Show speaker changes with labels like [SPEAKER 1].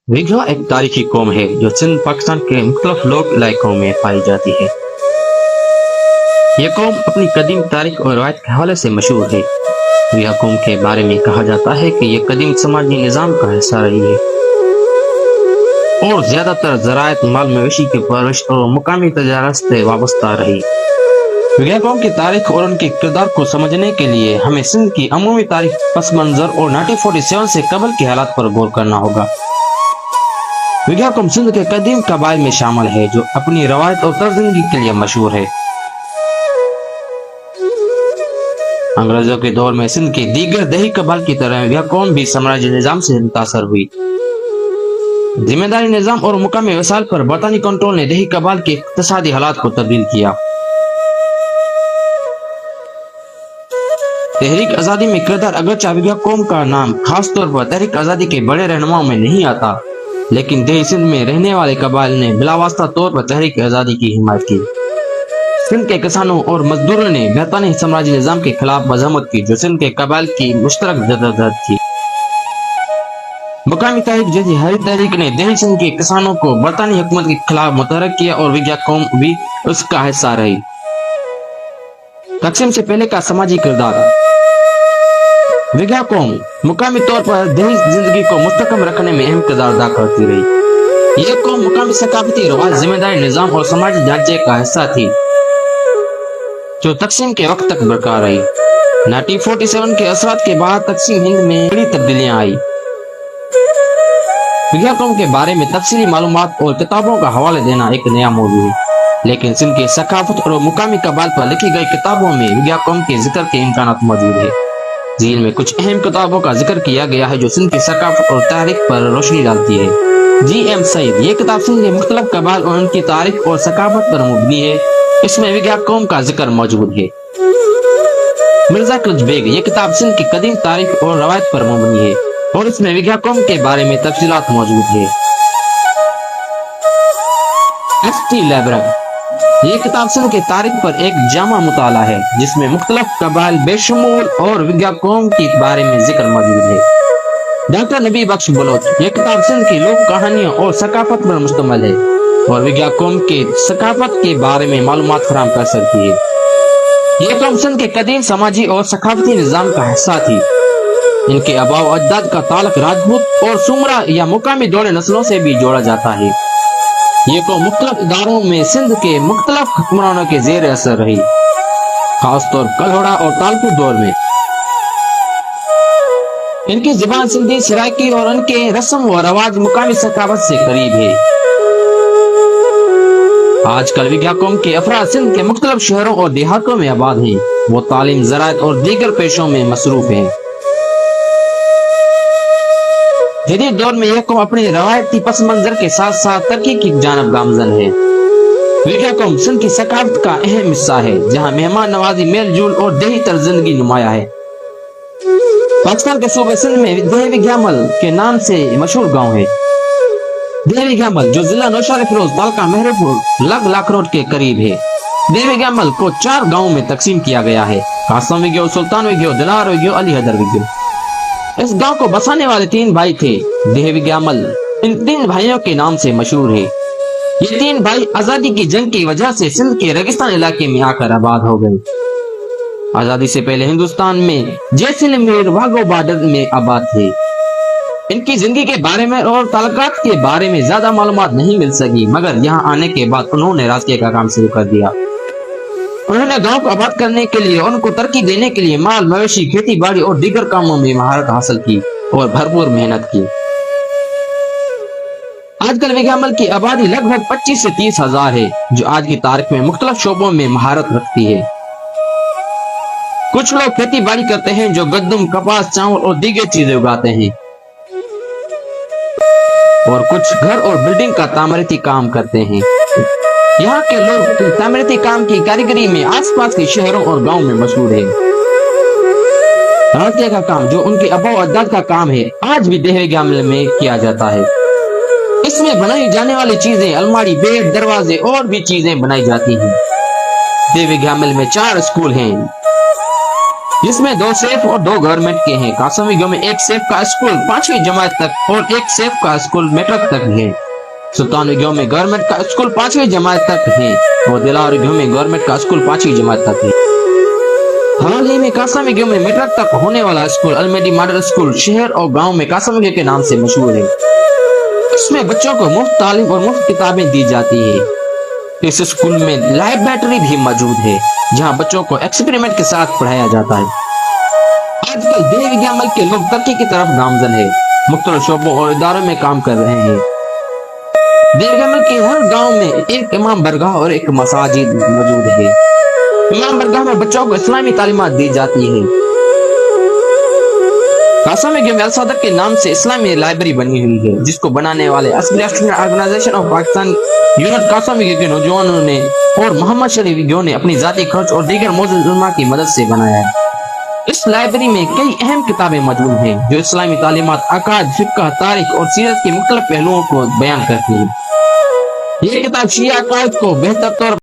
[SPEAKER 1] विघा एक तारीखी कौम है जो सिंध पाकिस्तान के मुख्तलिफ लोक इलाकों में पाई जाती है। यह कौम अपनी कदीम तारीख और रवायत के हवाले से मशहूर है। विघा कौम के बारे में कहा जाता है कि यह कदीम समाजी निज़ाम का हिस्सा रही है और ज़्यादातर ज़राअत, माल मवेशी की परवरिश और मुकामी तजारत से वाबस्ता रही। विघा कौम की तारीख और उनके किरदार को समझने के लिए हमें सिंध की अमूमी तारीख, पस मंज़र और 1947 से कबल के हालात पर गौर करना होगा। विघा कौम सिंध के कदीम कबाइल में शामिल है जो अपनी रवायत और तर्ज ज़िंदगी के लिए मशहूर है। अंग्रेजों के दौर में सिंध के दीगर दही कबाइल की तरह विघा कौम भी साम्राज्य निज़ाम से मुतासर हुई। जिम्मेदारी निज़ाम और मुकामी वसाइल पर बरतानी कंट्रोल ने दही कबाइल के इक्तिसादी हालात को तब्दील किया। तहरीक आज़ादी में किरदार अगरचे विघा कौम का नाम खास तौर पर तहरीक आज़ादी के बड़े रहनुमाओं में नहीं आता, लेकिन दही सिंध में रहने वाले कबाइल ने बिलावास्ता तौर पर तहरीक आज़ादी की हिमायत की। सिंध के किसानों और मजदूरों ने बरतानी साम्राज्य निज़ाम के खिलाफ मजम्मत की जो सिंध के कबाइल की मुश्तरक जद्दोजहद थी। मुकामी तहरीक जैसी हरी तहरीक ने दही सिंध के किसानों को बरतानी हुकूमत के खिलाफ मुतहर्रिक किया और विघा कौम भी उसका हिस्सा रही। तकसीम से पहले का समाजी किरदार। विघा कौम मुकामी तौर पर दही जिंदगी को मुस्तकम रखने में अहम किरदार अदा करती रही। यह कौम मुकामी सकाफती रवाज, जिम्मेदारी निज़ाम और समाजी ढांचे का हिस्सा थी जो तकसीम के वक्त तक बरकरार रही। 1947 के असरात के बाद तकसीम हिंद में बड़ी तब्दीलियां आई। विघा कौम के बारे में तफसीली मालूमात और किताबों का हवाला देना एक नया मौजू है, लेकिन सिंध की सकाफत और मुकामी कबाइल पर लिखी गई किताबों में विघा कौम के जिक्र के इम्कानात मौजूद है। झील में कुछ अहम किताबों का जिक्र किया गया है जो सिंध की सकाफत और तारीख पर रोशनी डालती है। G.M. सईद, ये किताब सिंध के मुख्तलिफ कबाइल और उनकी तारीख और सकाफत पर मुबनी है। इसमें विघा कौम का जिक्र मौजूद है। मिर्जा कुछ बेग, ये किताब सिंध की कदीम तारीख और रवायत पर मुबनी है और इसमें विघा कौम के बारे में तफसीलात मौजूद है। S.T. लेबरक, ये किताब सिंध की तारीख पर एक जामा मुताला है जिसमें मुख्तलिफ कबाइल बेशुमार और विघा कौम के बारे में जिक्र मौजूद है। डॉक्टर नबी बख्श बलोच, ये किताब सिंध की लोक कहानियों और सकाफत पर मुश्तमिल है और विघा कौम के सकाफत के बारे में मालूमात फराहम कर सकती है। यह कौम सिंध के कदीम समाजी और सकाफती निज़ाम का हिस्सा थी। इनके आबा व अजदाद का ताल्लुक राजपूत और सुमरा या मुकामी दौड़े नस्लों से भी जोड़ा जाता है। ये कौम मुख्तलिफ इदारों में सिंध के मुख्तलिफ हुक्मरानों के जेर असर रही, खासतौर कलहोड़ा और तालपुर दौर में। इनकी ज़बान सिंधी सराइकी और उनके रस्म व रवाज मुकामी सकाफत से करीब है। आजकल विघा कौम के अफराद सिंध के मुख्तलिफ शहरों और देहातों में आबाद हैं। वो तालीम, ज़राअत और दीगर पेशों में मसरूफ हैं। जदीद दौर में यह कौम अपनी रवायती पस मंजर के साथ साथ तरक्की की जानब गामजन है। विघा कौम सिंध की सकाफत का अहम हिस्सा है जहाँ मेहमान नवाजी, मेल जोल और दही तर्ज जिंदगी नुमाया है। पाकिस्तान के सूबे सिंध में दही विघामल के नाम से मशहूर गांव है। दही विघामल जो जिला नौशाद फिरोज, तालका मेहरपुर, लग लाखरोड के करीब है। दही विघामल को 4 गाँव में तकसीम किया गया है: कासम विघो, सुल्तान विघो, दिलार विघो, अली हैदर विघो। इस गांव को बसाने वाले 3 भाई थे। दही विघामल इन 3 भाइयों के नाम से मशहूर है। ये 3 भाई आजादी की जंग की वजह से सिंध के रेगिस्तान इलाके में आकर आबाद हो गए। आजादी से पहले हिंदुस्तान में जैसलमेर वाघो बॉर्डर में आबाद थे। इनकी जिंदगी के बारे में और ताल्लुकात के बारे में ज्यादा मालूमात नहीं मिल सकी, मगर यहाँ आने के बाद उन्होंने रास्ते का काम शुरू कर दिया। उन्होंने गांव को आबाद करने के लिए और उनको तरक्की देने के लिए माल मवेशी, खेती बाड़ी और दीगर कामों में महारत हासिल की और भरपूर मेहनत की। आजकल विघामल की आबादी लगभग 25 से 30 हजार है जो आज की तारीख में मुख्तलिफ शोबों में महारत रखती है। कुछ लोग खेती बाड़ी करते हैं जो गद्दम, कपास, चावल और दीगर चीजें उगाते हैं और कुछ घर और बिल्डिंग का तामीराती काम करते हैं। यहाँ के लोग तामीराती काम की कारीगरी में आसपास के शहरों और गांव में मशहूर है। रास्ते का काम जो उनके आबा व अजदाद का काम है आज भी दही विघामल में किया जाता है। इसमें बनाई जाने वाली चीजें अलमारी, बेड, दरवाजे और भी चीजें बनाई जाती हैं। दही विघामल में 4 स्कूल हैं جس میں 2 سیف اور 2 گورنمنٹ کے ہیں۔ قاسمی گاؤں میں ایک سیف کا اسکول 5ویں جماعت تک اور ایک سیف کا اسکول میٹرک تک ہے۔ سلطانوی گاؤں میں گورنمنٹ کا اسکول 5ویں جماعت تک ہے اور دلاوری گاؤں میں گورنمنٹ کا اسکول 5ویں جماعت تک ہے۔ حال ہی میں قاسمی گاؤں میں میٹرک تک ہونے والا اسکول المیڈی ماڈل اسکول شہر اور گاؤں میں قاسمی گاؤں کے نام سے مشہور ہے۔ اس میں بچوں کو مفت تعلیم اور مفت کتابیں دی جاتی ہے۔ اس اسکول میں لائبریری بھی موجود ہے جہاں بچوں کو ایکسپیریمنٹ کے ساتھ پڑھایا جاتا ہے۔ آج کل دیہی وگیان ملک کے لوگ ترقی کی طرف گامزن ہے، مختلف شعبوں اور اداروں میں کام کر رہے ہیں۔ دیہی وگیان ملک کے ہر گاؤں میں ایک امام برگاہ اور ایک مساجد موجود ہے۔ امام برگاہ میں بچوں کو اسلامی تعلیمات دی جاتی ہے۔ قاسمی گاؤں میں الصدر کے نام سے اسلامی لائبریری بنی ہوئی ہے جس کو بنانے والے اصلی student organisation of Pakistan unit Qasmi گاؤں کے نوجوانوں نے اور محمد شریف گاؤں نے اپنی ذاتی خرچ اور دیگر موجود علماء کی مدد سے بنایا ہے۔ اس لائبریری میں کئی اہم کتابیں موجود ہیں جو اسلامی تعلیمات، عقائد، فقہ، تاریخ اور سیرت کے مختلف پہلوؤں کو بیان کرتی ہیں۔ یہ کتاب شیعہ عقائد کو بہتر طور